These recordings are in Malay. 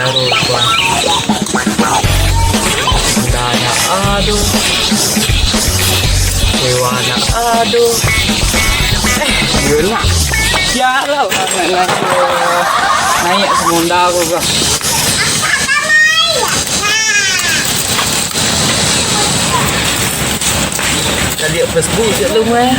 terus tuan. Andanya aduh, hewana aduh. Gila. Sialah naik semunda aku bro. Tadi Facebook je lu meh.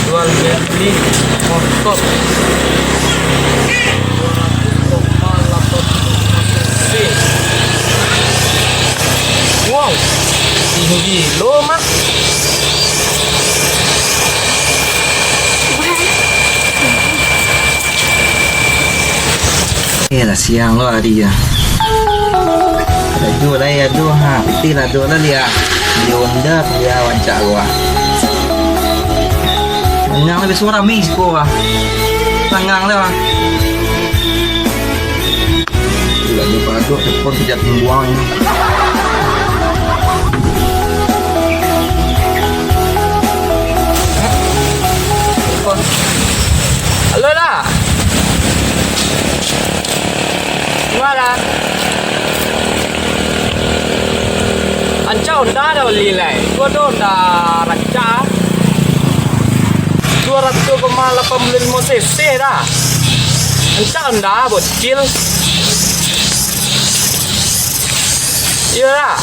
Jual beli motor. Wow, tinggi lo mak. Là siang lo đi à đua đây đua ha tí là đua đó đi à đua đó thì wawancara gua ngang lebih suara mis gua tangang lah gila dia paduk telepon sejak buang halo dah. Gimana? Ancau dah ada lilai. Gua dah rancang 200,85 cc dah. Ancau dah bocil. Iya dah.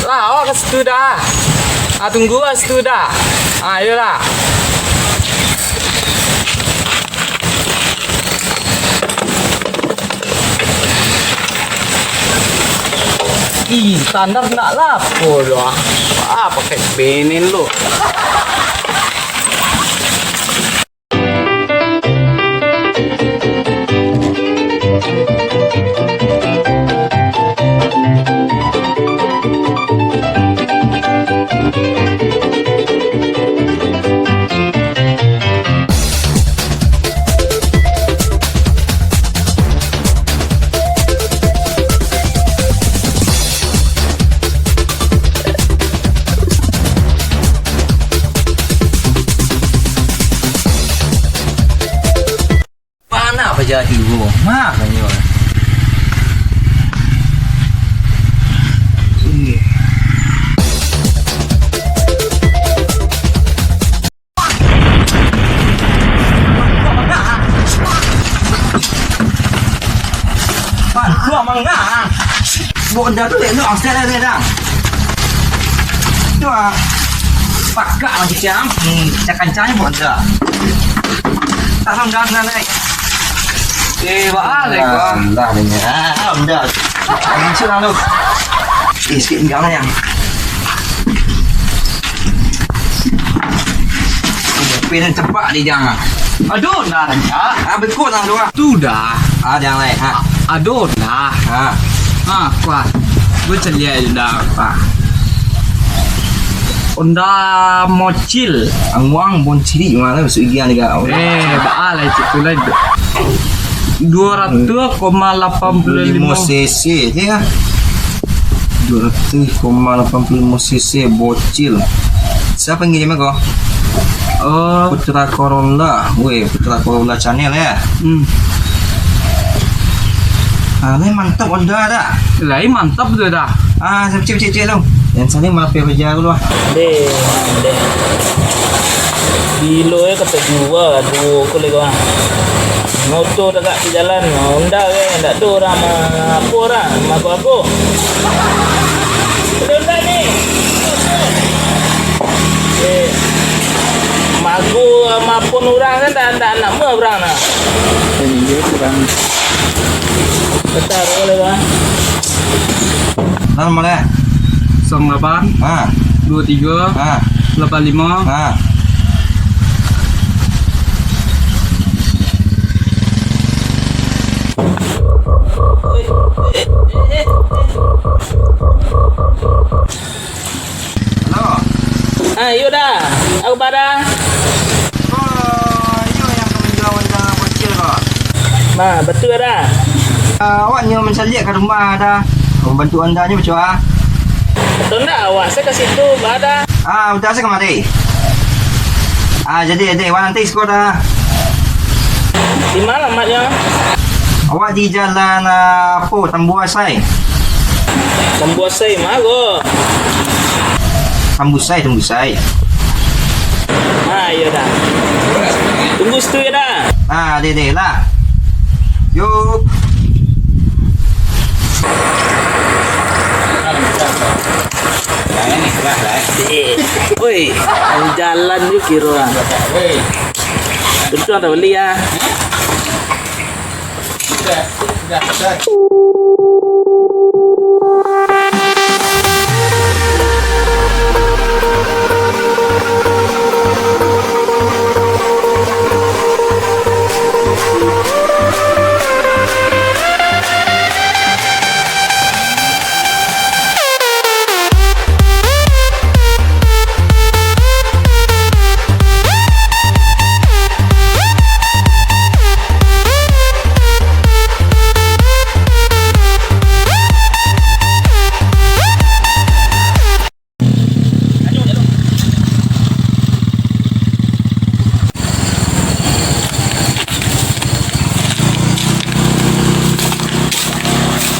Lah awak ke situ dah. Tunggu ke situ dah. Iya dah. Ih, standar nak lapor loh. Pakai benin lo. Jadi gua mak banyak pan gua mangga bonda tu le no asal le dah tu pakak macam cakan-cakan bonda tak sampai dah naik balik gua. Dah ni. Dah. Jangan curang lu. Sikit enggak lah yang. Pin cepat dia jangan. Aduh dah rancak. Berikut lah dua. Tu dah. Yang lain. Aduh dah. Kuat. Gua celia je dah. Honda Mochil. Angwang bon ciri mana masuk igian juga. Baal lah itu lah. 200,85 cc dia. 200,85 cc bocil. Siapa yang ngirimnya kau? Putra Corolla. Weh, Putra Corolla channel ya. Lain mantap Honda dah. Lain mantap tu dah. Cek dong. Yang sana mampir kerja dulu lah. Deh. Kilo kata dua aku lagi motor dekat di jalan Honda kan tak ada orang apa orang aku Honda ni magu maupun orang kan tak nama orang nak ini dia kurang betul boleh kan nama mana 08 23 85 Halo. Ayo dah. Aku pada. Iyo yang menjual Honda bocil kok. Betul dah. Awaknya mensalih ke rumah dah. Membantu Hondanya macam apa? Betul dah awak saya ke situ ada. Udah saya kemari. Jadi Wan nanti skor dah. Di mana matnya? Awak di jalan apa? Tambuasai. Tambuasai mago. Tembusai. Ya dah. Tunggu situ ya dah. Deh lah. Yuk. Woi, jalan yuk kira. Betul ada beli ya.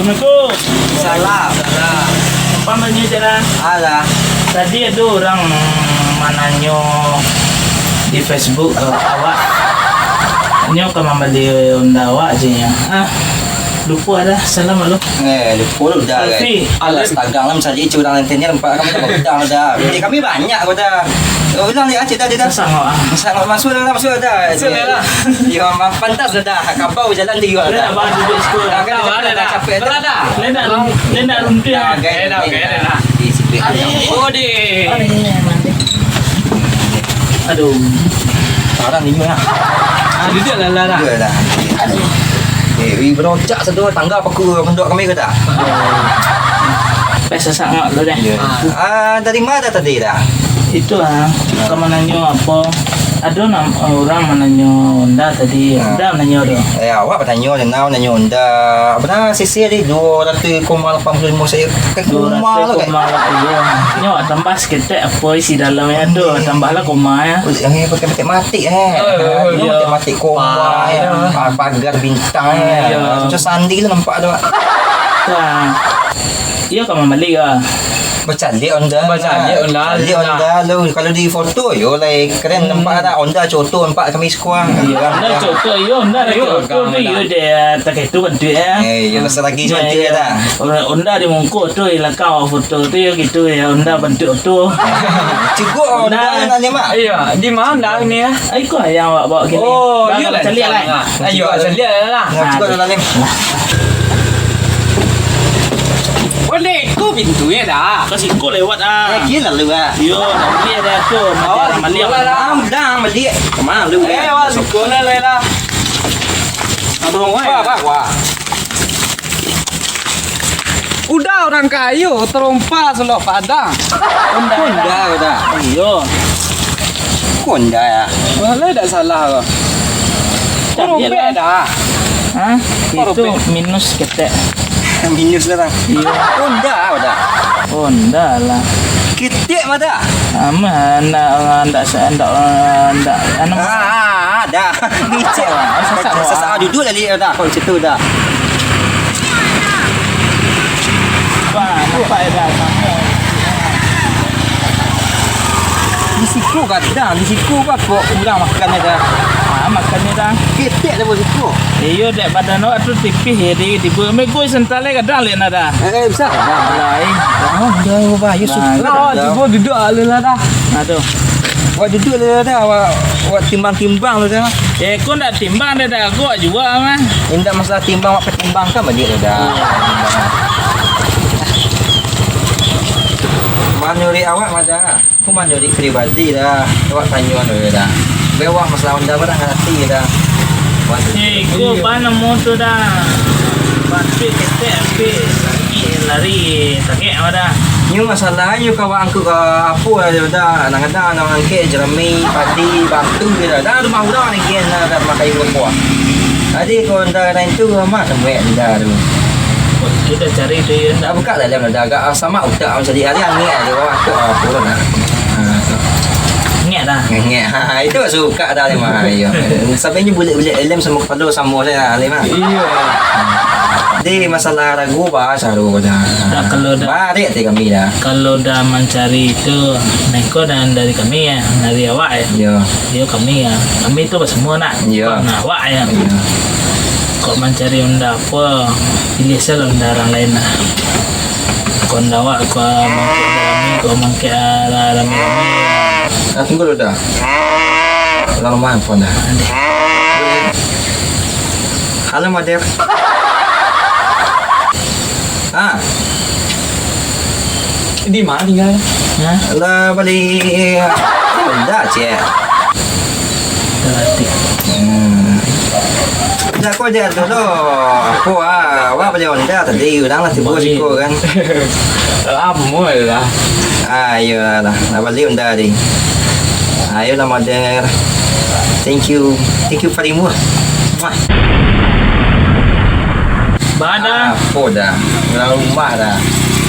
Assalamualaikum. Salam. Apa namanya jalan? Ada. Tadi ada orang mananyo di Facebook awak. Nyo ke membeli unda awak je nya. Lupa dah. Salam lu. Lupa lu dah kan. Alfi. Alas tagang lah saja curang nantinya tempat kami dah bedah dah. Jadi kami banyak kau dah. Ulang dia cerita dia dah. Sama. Masuk dah. Ya pantas dah. Kapau jalan dia juga dah. Abang duduk sekolah. Dah capek dah. Lena rumpi ah. Oh deh. Aduh. Sekarang ni lah. Duduk lah lah. Duduk dah. Berocak sedua tangga apa ku pendok kami ke tak? Pesa sangat lo dah. Dari mana tadi dah? Itu kamu nanyo apa? Ada orang menanyo unda tadi. Unda menanyo tu. Awak bertanya dengan nanyo unda. Apa sisi ni 200,85 saya ke rumah tu kan. Nyo tambah seketek apa isi dalamnya tu. Tambahlah koma ya. Yang ni pakai matematik matematik koma pagar bintang macam sandi lah nampak tu. Iya kamu balik ah. Bercalik onda lu kalau di foto yo like keren nampak dah onda contoh nampak kami sekolah onda contoh yo onda contoh tu yo dia tak itu kan tu yo selagi contoh dah onda di mungkuk tu ialah kau foto tu yo gitu ya onda bentuk tu cukup onda nak ni mak iya di mana ni ai kau yang awak bawa gini yo lah calik lah ayo calik lah cukup dah lim boleh kau pintu ya dah. Kasih kau lewat kira lu Yo, nak beli ada tu. Mali lah. Dah beli. Kemana lu? Wah, sekolah lah. Abang wah. Udah orang kayu terompa selok padang. Udah. Yo. Konda ya. Boleh tak salah kau. Terompa dah. Itu minus ketek. Minus lah bang. Iya. Onda lah. Kitik mata. Anda. Dah. Micet lah. Sasa duduk lagi dah. Kalau situ dah. Nampak dah kamu. Di siku kadang, di siku apa kok kurang makannya dah. Makannya dah. Kitik dah siku. Iyo dek badan awak tu tipis ya di tiba mego sentale kadang lek nada. Bisa. Lai. Dah ba you suka. Cuba duduk lah dah. Aduh. Awak duduk dah awak timbang-timbang dah. Kau nak timbang dah aku juga mah. Indak masalah timbang awak petimbang kan balik dah. Manuri awak ada. Aku manuri pribadi dah. Awak tanya dah. Bewah masalah anda barang hati dah. Kau mana motor dah. Bantu ketek habis lari sakit ada. Yung masalah yung kawan ko ka apo dah nangada nang angke jerami padi batu dia dah rumah udah ni gen dah makai ko. Adi ko nda na itu mah sampai dah tu. Kita cari tu dah buka dalam dah agak sama utak jadi hari ni ada waktu apa nak. Ni ngengek dah. Ngengek. Ha, itu suka dah Lima. Ya. Sebenarnya bulat-bulat lem semua perlu sama saya Lima. Iya. Di masalah ragu bah saru dah. Dah, kalau dah- Barik ti kami dah. Kalau dah mencari itu neko dan dari kami ya, dari awak ya. Ya. Dia kami ya. Kami tu semua nak. Ya. Nak awak ya. Ya. Kau mencari unda apa, pilih salah unda orang lain lah. Kau unda awak, kau mangkit kami, kau mangkit rami-rami. Ah, tunggu dulu dah. Lama pun dah. Nanti. Halo Madir. Ah, Di mana tinggal? Ha? lah balik. Dah cik. Terlatih. Dah kau dia dulu. Aku awak balik Honda tadi udang lah tiba siko kan. Lama lah. Ayo lah, balik Honda di. Ayo lah Madir. Thank you very much. Muah. Bada. Apa dah? Dalam rumah dah.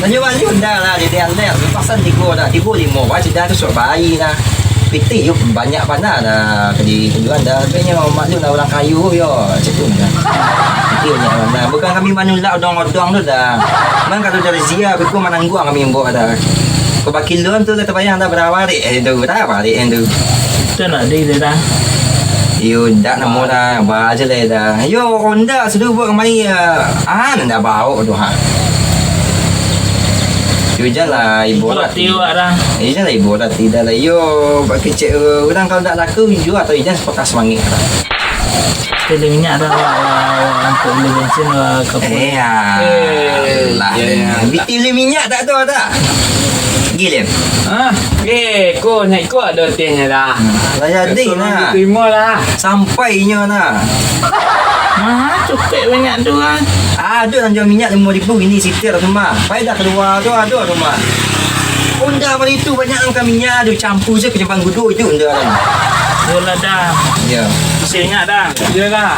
Tanya balik Honda lah di anda. Pasal tiga dah, tiga lima. Baca dah tu sok bayi dah. PT yuk banyak mana dah di tujuan dah. Sebenarnya maklum dah orang kayu yo. Macam tu dah. PT banyak mana. Bukan kami manulak odong-odong tu dah. Man kalau dari Zia beku manangguang kami buat dah. Kau bakil luan tu dah terbayang dah berapa hari. Tu dah hari tu. Itu nak dia dah. Yo dah namo dah. Baca le dah. Yo Honda sudah buat kemari dah bau tu ha. Yo jalan ibu Buat lah. tiwak dah. Ijan lah ibu dah tidak lah. Yo bagi cek orang kalau tak laku jual atau ijan sepakas semangit lah. Pilih minyak dah. Untuk beli bensin kapal. Lah. Biti beli minyak tak tahu tak? Gila. Ah, kau naik kau ada tehnya dah. Lah jadi lah. Terima lah. Sampainya lah. Mahal cukup banyak tu kan. Ada yang jual minyak 5,000 ini sitir rumah. Faedah keluar tu ada rumah. Honda pada itu banyak angkat minyak ada campur je ke Jepang Gudu itu Honda kan. Yolah dah. Ya. Mesti ingat dah. Yalah.